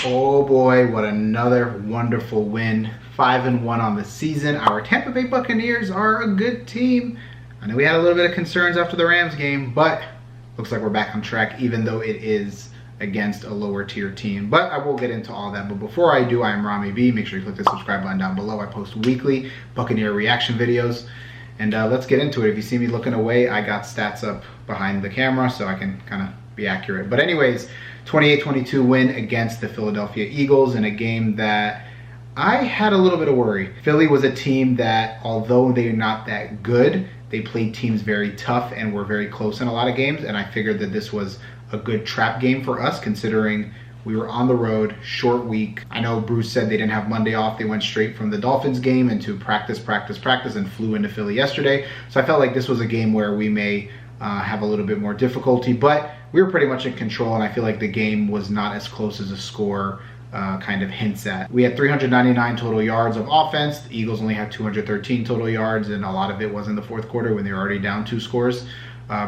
Oh boy, what another wonderful win. 5-1 on the season. Our Tampa Bay Buccaneers are a good team. I know we had a little bit of concerns after the Rams game, but looks like we're back on track, even though it is against a lower tier team. But I will get into all that. But before I do, I am Ramy B. Make sure you click the subscribe button down below. I post weekly Buccaneer reaction videos. And let's get into it. If you see me looking away, I got stats up behind the camera so I can kind of be accurate. But anyways, 28-22 win against the Philadelphia Eagles in a game that I had a little bit of worry. Philly was a team that, although they're not that good, they played teams very tough and were very close in a lot of games. And I figured that this was a good trap game for us, considering we were on the road, short week. I know Bruce said they didn't have Monday off. They went straight from the Dolphins game into practice, and flew into Philly yesterday. So I felt like this was a game where we may have a little bit more difficulty, but we were pretty much in control, and I feel like the game was not as close as a score kind of hints at. We had 399 total yards of offense. The Eagles only had 213 total yards, and a lot of it was in the fourth quarter when they were already down 2 scores.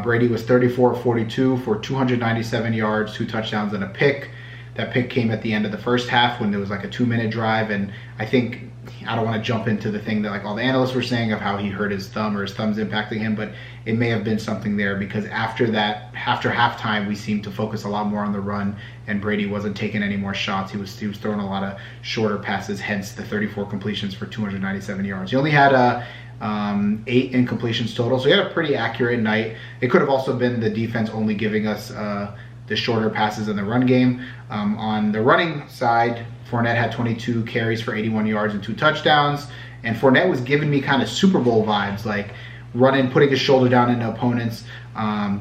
Brady was 34-42 for 297 yards, 2 touchdowns, and a pick. That pick came at the end of the first half when there was like a 2-minute drive, and I think, I don't want to jump into the thing that like all the analysts were saying of how he hurt his thumb or his thumb's impacting him, but it may have been something there, because after that, after halftime, we seemed to focus a lot more on the run, and Brady wasn't taking any more shots. He was throwing a lot of shorter passes, hence the 34 completions for 297 yards. He only had 8 incompletions total, so he had a pretty accurate night. It could have also been the defense only giving us the shorter passes in the run game. On the running side, Fournette had 22 carries for 81 yards and 2 touchdowns. And Fournette was giving me kind of Super Bowl vibes, like running, putting his shoulder down into opponents,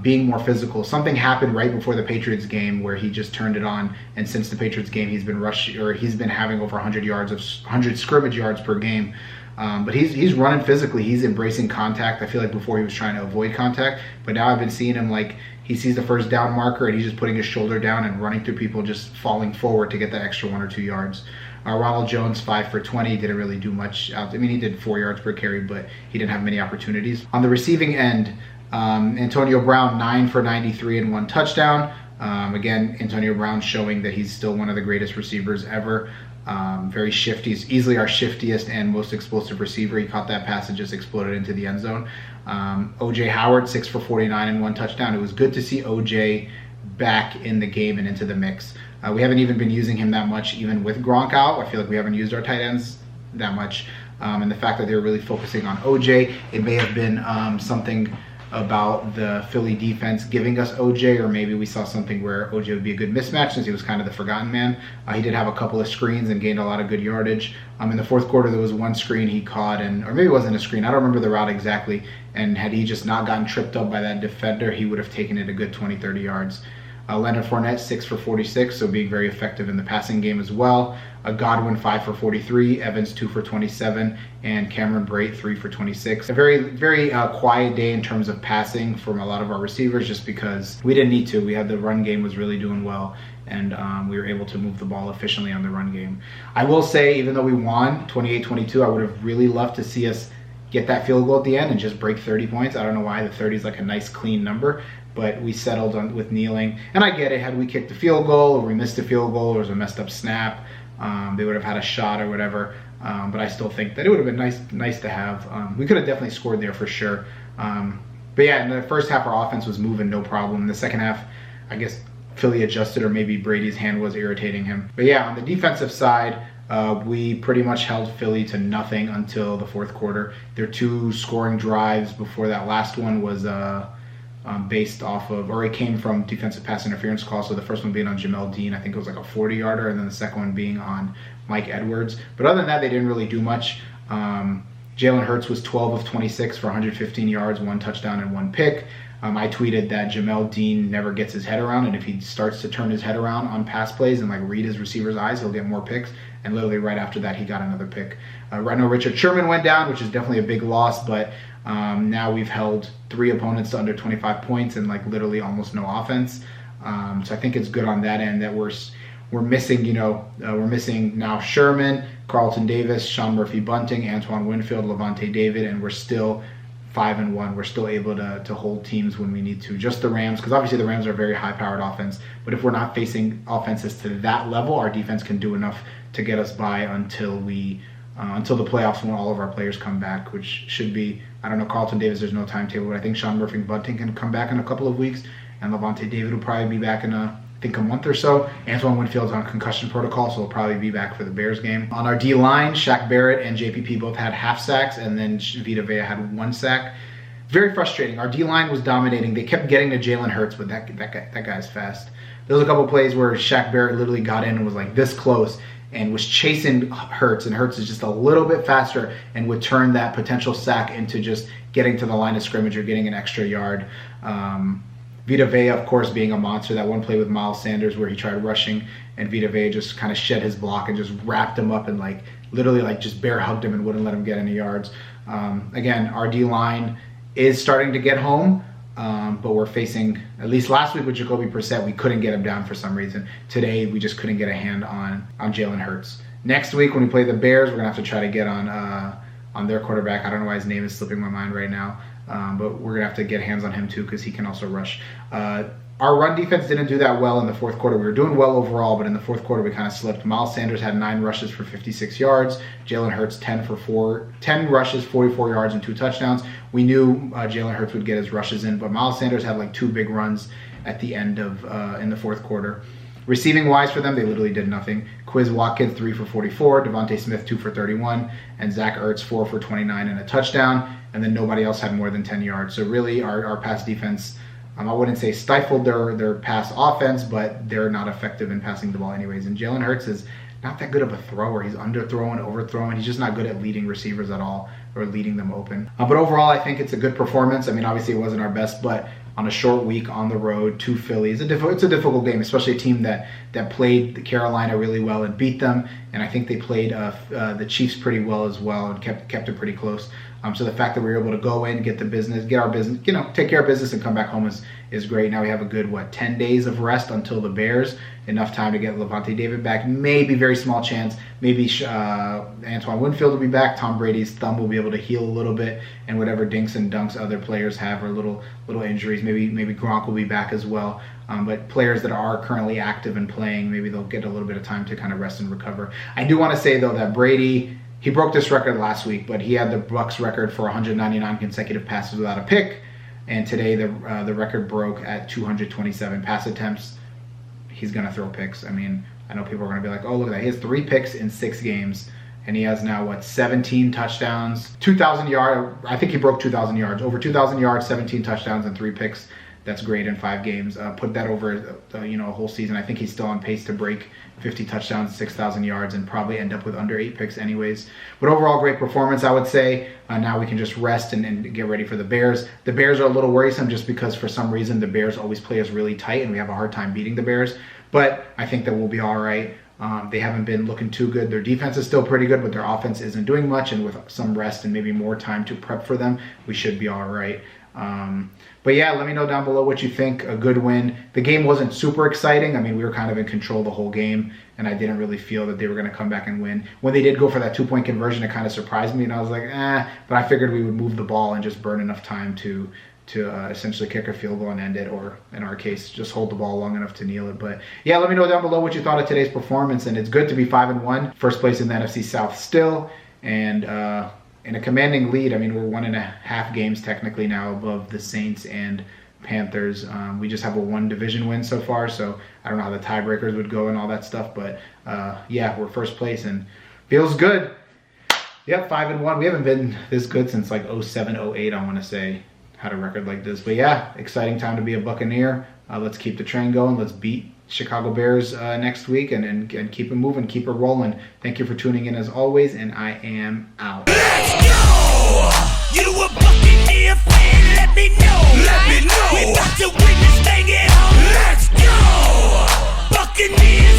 being more physical. Something happened right before the Patriots game where he just turned it on. And since the Patriots game, he's been having over 100 scrimmage yards per game. But he's running physically. He's embracing contact. I feel like before he was trying to avoid contact, but now I've been seeing him like he sees the first down marker and he's just putting his shoulder down and running through people, just falling forward to get that extra 1 or 2 yards. Ronald Jones, 5 for 20, didn't really do much. I mean, he did 4 yards per carry, but he didn't have many opportunities. On the receiving end, Antonio Brown, 9 for 93 and 1 touchdown. Again, Antonio Brown showing that he's still one of the greatest receivers ever. Very shifty. He's easily our shiftiest and most explosive receiver. He caught that pass and just exploded into the end zone. OJ Howard, 6 for 49 and 1 touchdown. It was good to see OJ back in the game and into the mix. We haven't even been using him that much, even with Gronk out. I feel like we haven't used our tight ends that much. And the fact that they were really focusing on OJ, it may have been something about the Philly defense giving us OJ, or maybe we saw something where OJ would be a good mismatch since he was kind of the forgotten man. He did have a couple of screens and gained a lot of good yardage. In the fourth quarter, there was 1 screen he caught, or maybe it wasn't a screen. I don't remember the route exactly. And had he just not gotten tripped up by that defender, he would have taken it a good 20-30 yards. Leonard Fournette, 6 for 46, so being very effective in the passing game as well. Godwin, 5 for 43, Evans, 2 for 27, and Cameron Brate, 3 for 26. A very quiet day in terms of passing from a lot of our receivers, just because we didn't need to. We had the run game was really doing well, and we were able to move the ball efficiently on the run game. I will say, even though we won 28-22, I would have really loved to see us get that field goal at the end and just break 30 points. I don't know why the 30 is like a nice clean number, but we settled on with kneeling. And I get it, had we kicked the field goal or we missed the field goal or it was a messed up snap, they would have had a shot or whatever. But I still think that it would have been nice to have. We could have definitely scored there for sure. But yeah, in the first half our offense was moving no problem. In the second half, I guess Philly adjusted, or maybe Brady's hand was irritating him. But yeah, on the defensive side, we pretty much held Philly to nothing until the fourth quarter. Their 2 scoring drives before that last one was based off of, or it came from defensive pass interference calls. So the first one being on Jamel Dean, I think it was like a 40-yarder, and then the second one being on Mike Edwards. But other than that, they didn't really do much. Jalen Hurts was 12 of 26 for 115 yards, 1 touchdown, and 1 pick. I tweeted that Jamel Dean never gets his head around, and if he starts to turn his head around on pass plays and like read his receiver's eyes, he'll get more picks. And literally right after that, he got another pick. Right now, Richard Sherman went down, which is definitely a big loss, but now we've held 3 opponents to under 25 points and like literally almost no offense. So I think it's good on that end that we're missing, we're missing now Sherman, Carlton Davis, Sean Murphy-Bunting, Antoine Winfield, Levante David, and we're still 5-1. We're still able to hold teams when we need to. Just the Rams, because obviously the Rams are a very high-powered offense. But if we're not facing offenses to that level, our defense can do enough to get us by until the playoffs when all of our players come back, which should be, I don't know, Carlton Davis, there's no timetable, but I think Sean Murphy-Bunting can come back in a couple of weeks, and Levante David will probably be back in I think a month or so. Antoine Winfield's on concussion protocol, so he'll probably be back for the Bears game. On our D-line, Shaq Barrett and JPP both had half sacks, and then Vita Vea had 1 sack. Very frustrating. Our D-line was dominating. They kept getting to Jalen Hurts, but that guy's fast. There was a couple plays where Shaq Barrett literally got in and was like this close and was chasing Hurts, and Hurts is just a little bit faster and would turn that potential sack into just getting to the line of scrimmage or getting an extra yard. Vita Vea, of course, being a monster. That one play with Miles Sanders where he tried rushing and Vita Vea just kind of shed his block and just wrapped him up and literally just bear hugged him and wouldn't let him get any yards. Again, our D-line is starting to get home, but we're facing, at least last week with Jacoby Brissett, we couldn't get him down for some reason. Today, we just couldn't get a hand on Jalen Hurts. Next week, when we play the Bears, we're going to have to try to get on their quarterback. I don't know why his name is slipping my mind right now. But we're going to have to get hands on him too because he can also rush. Our run defense didn't do that well in the fourth quarter. We were doing well overall, but in the fourth quarter we kind of slipped. Miles Sanders had 9 rushes for 56 yards. Jalen Hurts 10 rushes, 44 yards, and 2 touchdowns. We knew Jalen Hurts would get his rushes in, but Miles Sanders had 2 big runs at the end of in the fourth quarter. Receiving wise for them, they literally did nothing. Quiz Watkins 3 for 44, Devontae Smith 2 for 31, and Zach Ertz 4 for 29 and a touchdown. And then nobody else had more than 10 yards. So really, our pass defense, I wouldn't say stifled their pass offense, but they're not effective in passing the ball anyways. And Jalen Hurts is not that good of a thrower. He's underthrowing, overthrowing. He's just not good at leading receivers at all or leading them open. But overall, I think it's a good performance. I mean, obviously it wasn't our best, but on a short week on the road to Philly, it's a difficult game, especially a team that played Carolina really well and beat them. And I think they played the Chiefs pretty well as well and kept it pretty close. So the fact that we were able to go in, get our business, take care of business and come back home is great. Now we have a good, 10 days of rest until the Bears. Enough time to get Levante David back. Maybe, very small chance, maybe Antoine Winfield will be back. Tom Brady's thumb will be able to heal a little bit, and whatever dinks and dunks other players have or little injuries, maybe Gronk will be back as well. But players that are currently active and playing, maybe they'll get a little bit of time to kind of rest and recover. I do want to say, though, that Brady, he broke this record last week, but he had the Bucs record for 199 consecutive passes without a pick, and today the record broke at 227 pass attempts. He's going to throw picks. I mean, I know people are going to be like, oh, look at that. He has 3 picks in 6 games, and he has now, 17 touchdowns, 2,000 yards. I think he broke 2,000 yards. Over 2,000 yards, 17 touchdowns, and 3 picks. That's great in 5 games. Put that over, a whole season. I think he's still on pace to break 50 touchdowns, 6,000 yards, and probably end up with under 8 picks anyways. But overall, great performance, I would say. Now we can just rest and get ready for the Bears. The Bears are a little worrisome just because for some reason the Bears always play us really tight, and we have a hard time beating the Bears. But I think that we'll be all right. They haven't been looking too good. Their defense is still pretty good, but their offense isn't doing much. And with some rest and maybe more time to prep for them, we should be all right. But yeah, let me know down below what you think. A good win. The game wasn't super exciting. I mean, we were kind of in control the whole game, and I didn't really feel that they were going to come back and win. When they did go for that 2-point conversion, it kind of surprised me, and I was like, but I figured we would move the ball and just burn enough time to essentially kick a field goal and end it, or in our case, just hold the ball long enough to kneel it. But yeah, let me know down below what you thought of today's performance, and it's good to be 5-1, first place in the NFC South still, and in a commanding lead. I mean, we're 1.5 games technically now above the Saints and Panthers. We just have a 1 division win so far, so I don't know how the tiebreakers would go and all that stuff, but yeah, we're first place and feels good. Yep, 5-1. We haven't been this good since 07, 08, I want to say, had a record like this. But yeah, exciting time to be a Buccaneer. Let's keep the train going. Let's beat Chicago Bears next week and keep it moving, keep it rolling. Thank you for tuning in as always, and I am out. Let's go! You a Buccaneer fan? Let me know. We about to win this thing at home. Let's go! Buccaneers.